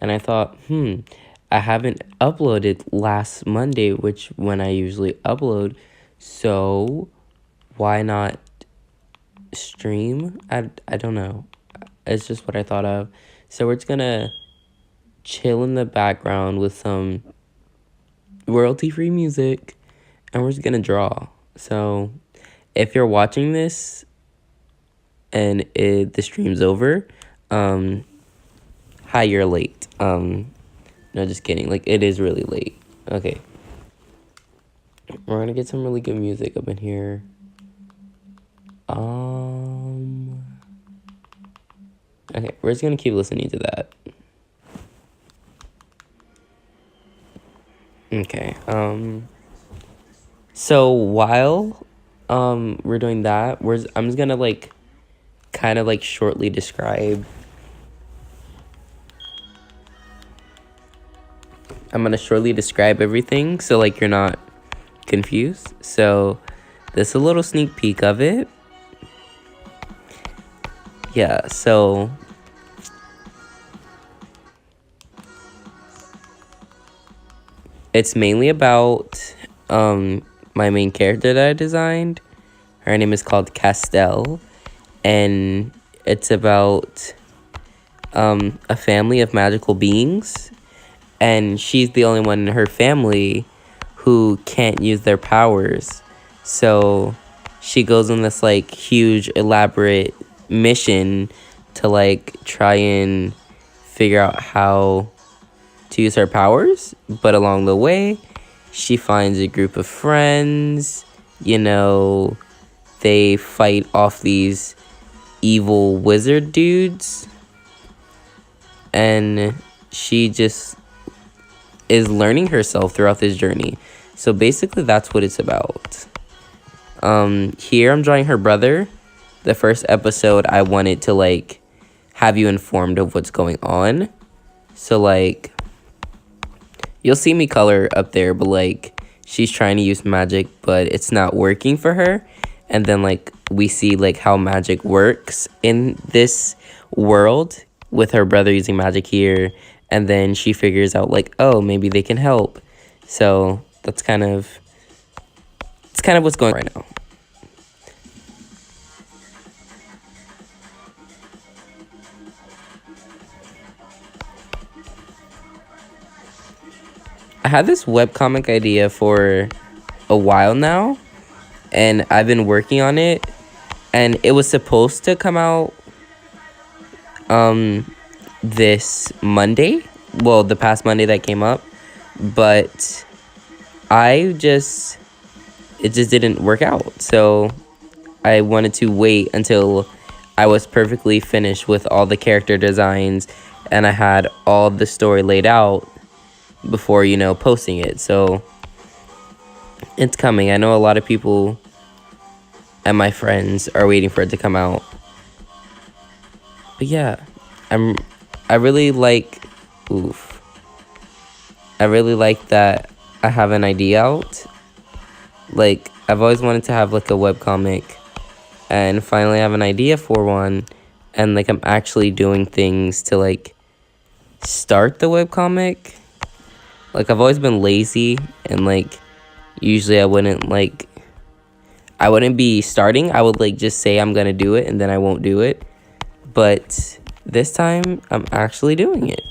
And I thought, I haven't uploaded last Monday, which when I usually upload. So why not stream? I don't know. It's just what I thought of. So we're just gonna chill in the background with some royalty-free music, and we're just gonna draw. So if you're watching this and the stream's over, hi, you're late. No, just kidding. Like, it is really late. Okay. We're gonna get some really good music up in here. Okay, we're just gonna keep listening to that. Okay, so while, we're doing that, I'm just gonna, like, kind of, like, shortly describe. I'm gonna shortly describe everything, so, like, you're not confused. So, this is a little sneak peek of it. Yeah, so it's mainly about my main character that I designed. Her name is called Castell, and it's about a family of magical beings, and she's the only one in her family who can't use their powers. So she goes on this like huge elaborate mission to like try and figure out how to use her powers, but along the way she finds a group of friends. They fight off these evil wizard dudes, and she just is learning herself throughout this journey. So basically that's what it's about. Here I'm drawing her brother. The first episode I wanted to like have you informed of what's going on. So like you'll see me color up there, but like she's trying to use magic but it's not working for her. And then like we see like how magic works in this world with her brother using magic here, and then she figures out like, oh, maybe they can help. So that's kind of what's going on right now. I had this webcomic idea for a while now, and I've been working on it, and it was supposed to come out this Monday. Well, the past Monday that came up, but it just didn't work out. So I wanted to wait until I was perfectly finished with all the character designs and I had all the story laid out before, posting it. So it's coming. I know a lot of people and my friends are waiting for it to come out. But yeah, I really like, I really like that I have an idea out. Like, I've always wanted to have like a webcomic, and finally have an idea for one, and like I'm actually doing things to like start the webcomic. Like, I've always been lazy, and like usually I wouldn't be starting. I would like just say I'm gonna do it and then I won't do it. But this time I'm actually doing it.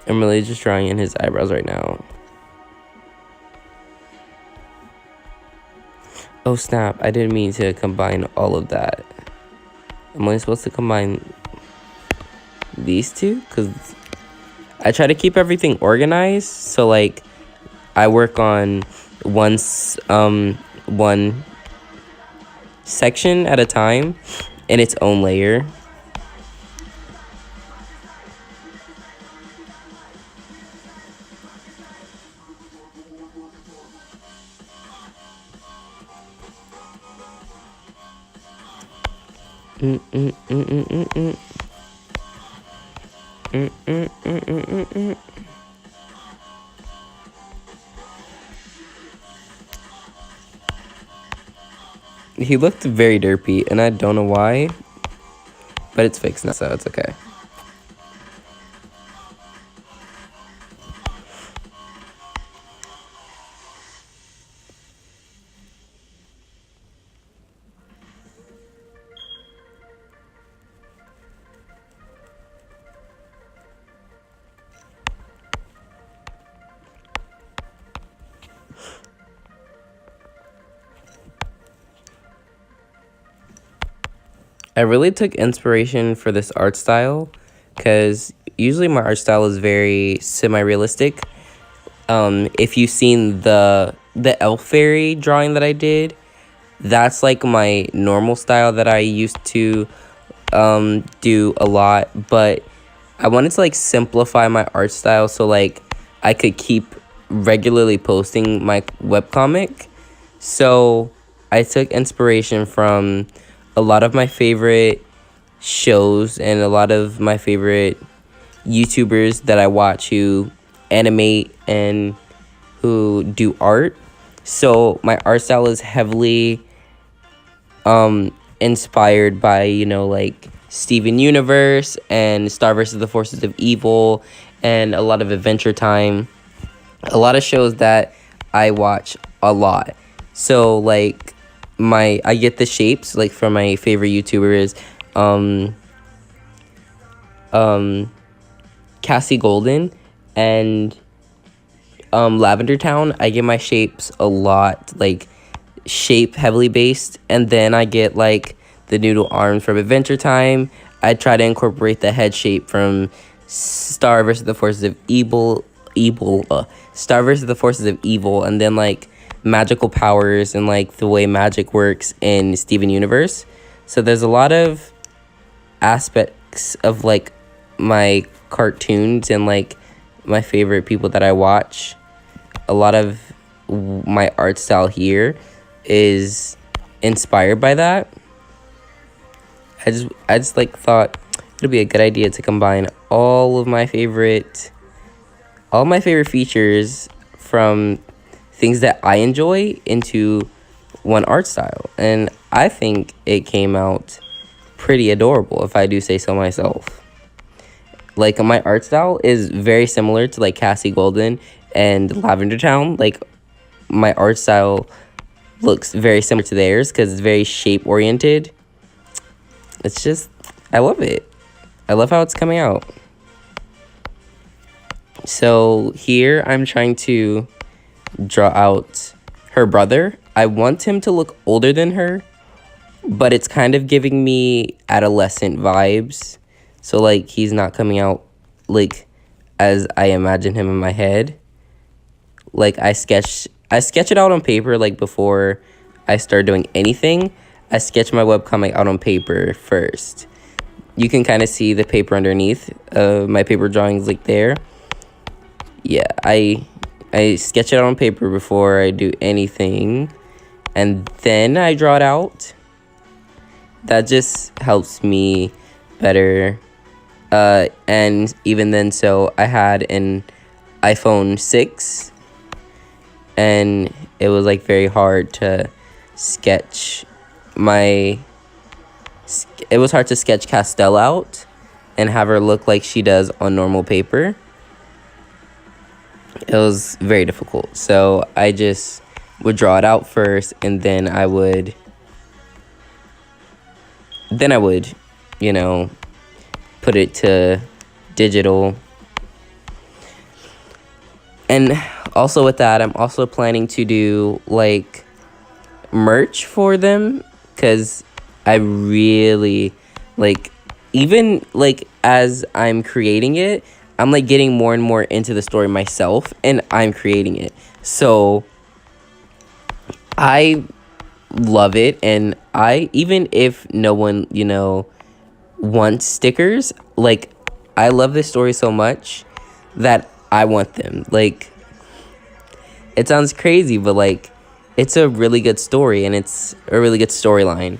I'm really just drawing in his eyebrows right now. Oh snap, I didn't mean to combine all of that. Am I supposed to combine these two? Because I try to keep everything organized. So like I work on one section at a time in its own layer. Mm, mm, mm, mm, mm, mm. Mm, mm, mm, mm, mm, mm. He looked very derpy, and I don't know why, but it's fixed now, so it's okay. I really took inspiration for this art style because usually my art style is very semi-realistic. If you've seen the elf fairy drawing that I did, that's like my normal style that I used to do a lot, but I wanted to like simplify my art style so like I could keep regularly posting my webcomic. So I took inspiration from a lot of my favorite shows and a lot of my favorite YouTubers that I watch who animate and who do art. So my art style is heavily inspired by, you know, like Steven Universe and Star vs. the Forces of Evil and a lot of Adventure Time. A lot of shows that I watch a lot. So like I get the shapes like from my favorite YouTubers, Cassie Golden and Lavender Town. I get my shapes a lot, like shape heavily based, and then I get like the noodle arms from Adventure Time. I try to incorporate the head shape from Star versus the Forces of Star versus the Forces of Evil, and then like magical powers and like the way magic works in Steven Universe. So there's a lot of aspects of like my cartoons and like my favorite people that I watch. A lot of my art style here is inspired by that. I just like thought it'd be a good idea to combine all my favorite features from things that I enjoy into one art style, and I think it came out pretty adorable, if I do say so myself. Like my art style is very similar to like Cassie Golden and Lavender Town. Like my art style looks very similar to theirs because it's very shape oriented. It's just, I love it. I love how it's coming out. So here I'm trying to draw out her brother. I want him to look older than her, but it's kind of giving me adolescent vibes. So like he's not coming out like as I imagine him in my head. Like I sketch it out on paper like before I start doing anything. I sketch my webcomic out on paper first. You can kind of see the paper underneath my paper drawings like there. Yeah, I sketch it out on paper before I do anything, and then I draw it out. That just helps me better. And even then, so I had an iPhone 6, and it was like very hard to sketch it was hard to sketch Castell out and have her look like she does on normal paper. It was very difficult. So I just would draw it out first, and then I would, you know, put it to digital. And also with that, I'm also planning to do like merch for them, because I really like, even like as I'm creating it, I'm like getting more and more into the story myself, and I'm creating it. So I love it, and even if no one, you know, wants stickers, like I love this story so much that I want them. Like, it sounds crazy, but like it's a really good story, and it's a really good storyline.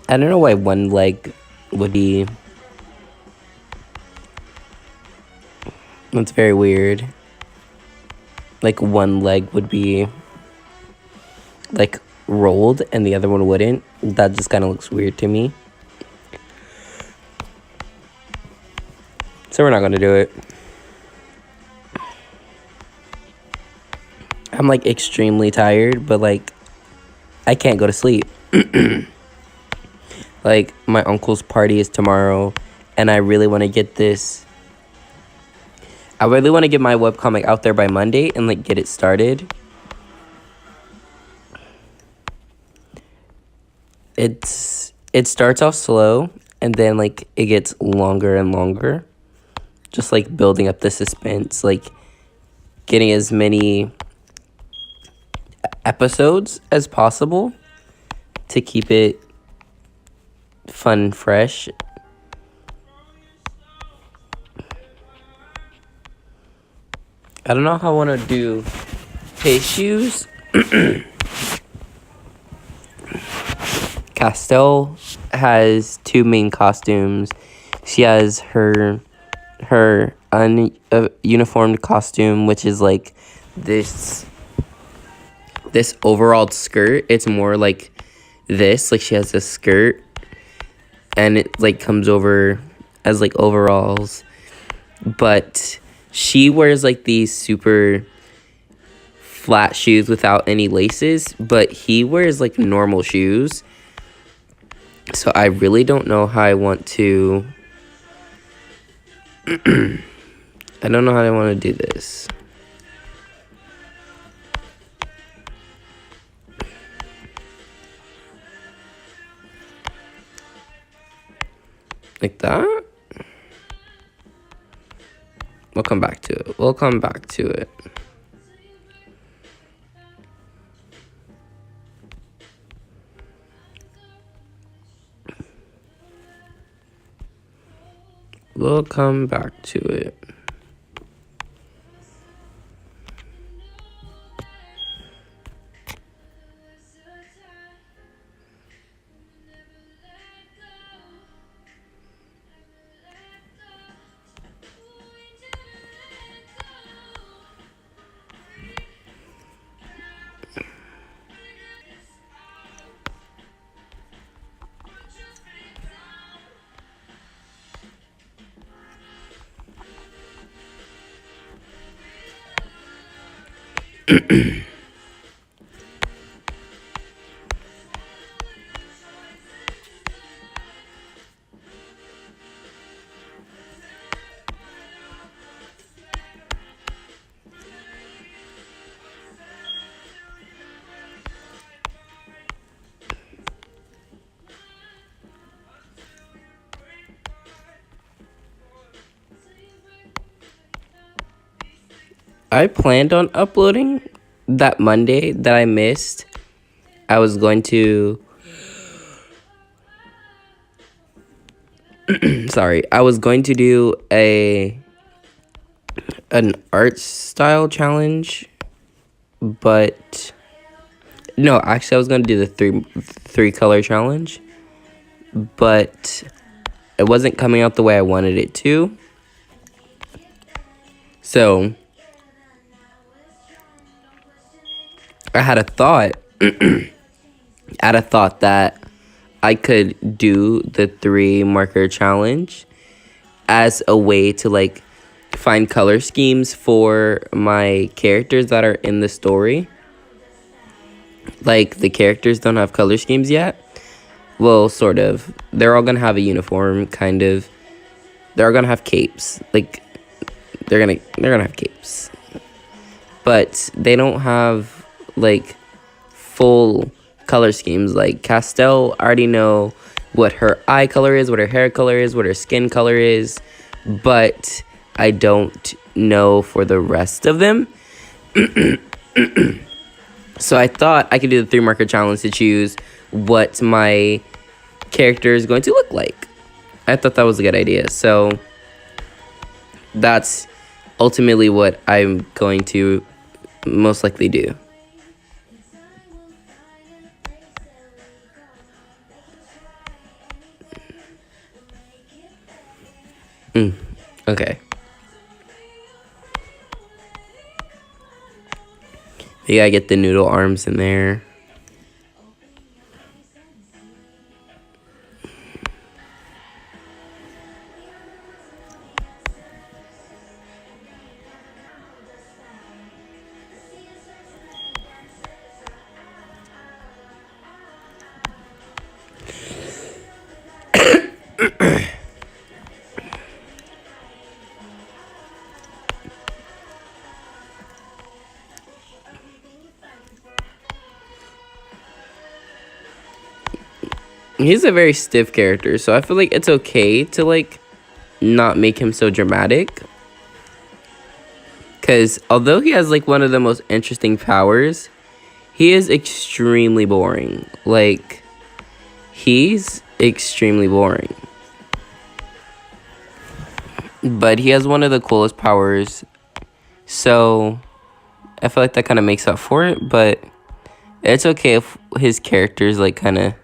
I don't know why one leg would be... That's very weird. Like, one leg would be, like, rolled and the other one wouldn't. That just kind of looks weird to me. So we're not going to do it. I'm, like, extremely tired, but, like, I can't go to sleep. Like, my uncle's party is tomorrow, and I really want to get this... I really want to get my webcomic out there by Monday and, like, get it started. It starts off slow, and then, like, it gets longer and longer. Just, like, building up the suspense, like, getting as many episodes as possible to keep it fun and fresh. I don't know how I want to do face shoes. Castell has two main costumes. She has her uniformed costume, which is like this overall skirt. It's more like this, like she has a skirt and it like comes over as like overalls, but she wears like these super flat shoes without any laces, but he wears like normal shoes. So I really don't know how I want to I don't know how I want to do this. Like that? We'll come back to it. We'll come back to it. We'll come back to it. I planned on uploading that Monday that I missed. I was going to... Sorry. I was going to do an art style challenge, but... No, actually I was going to do the three color challenge, but it wasn't coming out the way I wanted it to. So... I had a thought that I could do the 3 marker challenge as a way to like find color schemes for my characters that are in the story. Like the characters don't have color schemes yet. Well, sort of. They're all gonna have a uniform, kind of. They're all gonna have capes. Like they're gonna have capes. But they don't have like full color schemes. Like Castell, I already know what her eye color is, what her hair color is, what her skin color is, but I don't know for the rest of them. So I thought I could do the 3 marker challenge to choose what my character is going to look like. I thought that was a good idea. So that's ultimately what I'm going to most likely do. Okay. You gotta get the noodle arms in there. He's a very stiff character, so I feel like it's okay to, like, not make him so dramatic. Because although he has, like, one of the most interesting powers, he is extremely boring. Like, he's extremely boring. But he has one of the coolest powers, so I feel like that kind of makes up for it. But it's okay if his character is, like, kind of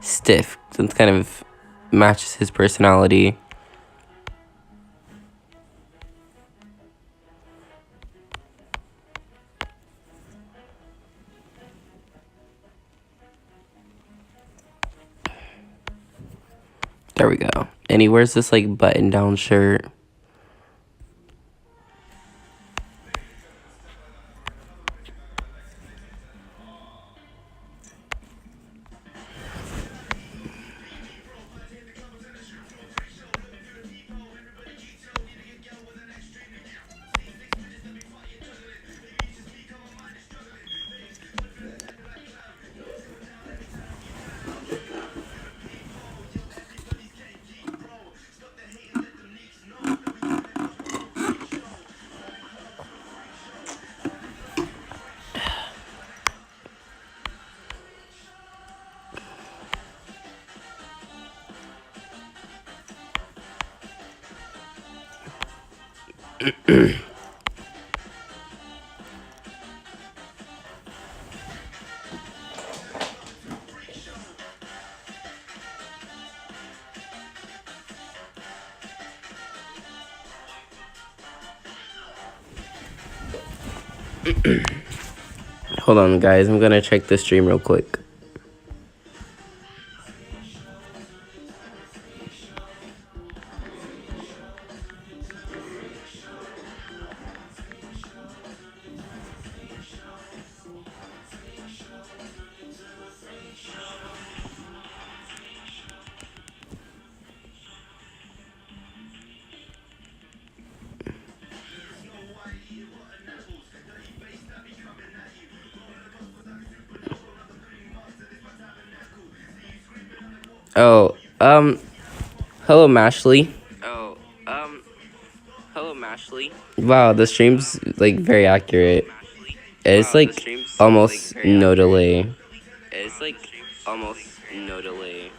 stiff. It kind of matches his personality. There we go. And he wears this, like, button-down shirt. Hold on, guys. I'm gonna check the stream real quick. Oh, hello, Mashley. Hello, Mashley. Wow, the stream's, like, very accurate. It's, like, almost no delay. It's like almost no delay.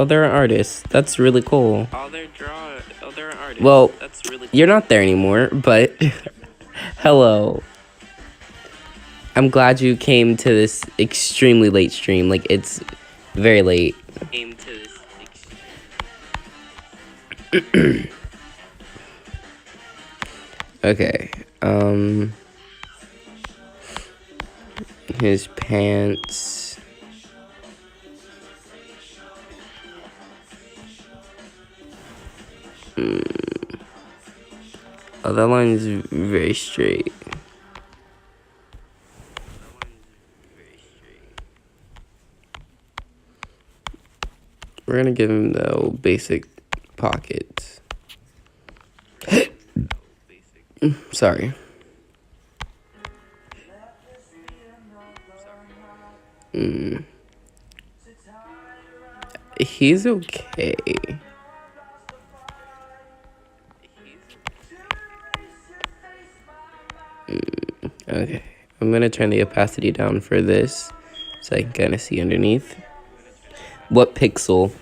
They're artists. That's really cool. They're artists. Well, That's really cool. you're not there anymore, but hello. I'm glad you came to this extremely late stream. Like, it's very late. Came to this. Okay. His pants. Oh, that line is very straight. We're gonna give him the basic pocket. Sorry. He's okay. Okay. I'm gonna turn the opacity down for this so I can kind of see underneath. What pixel?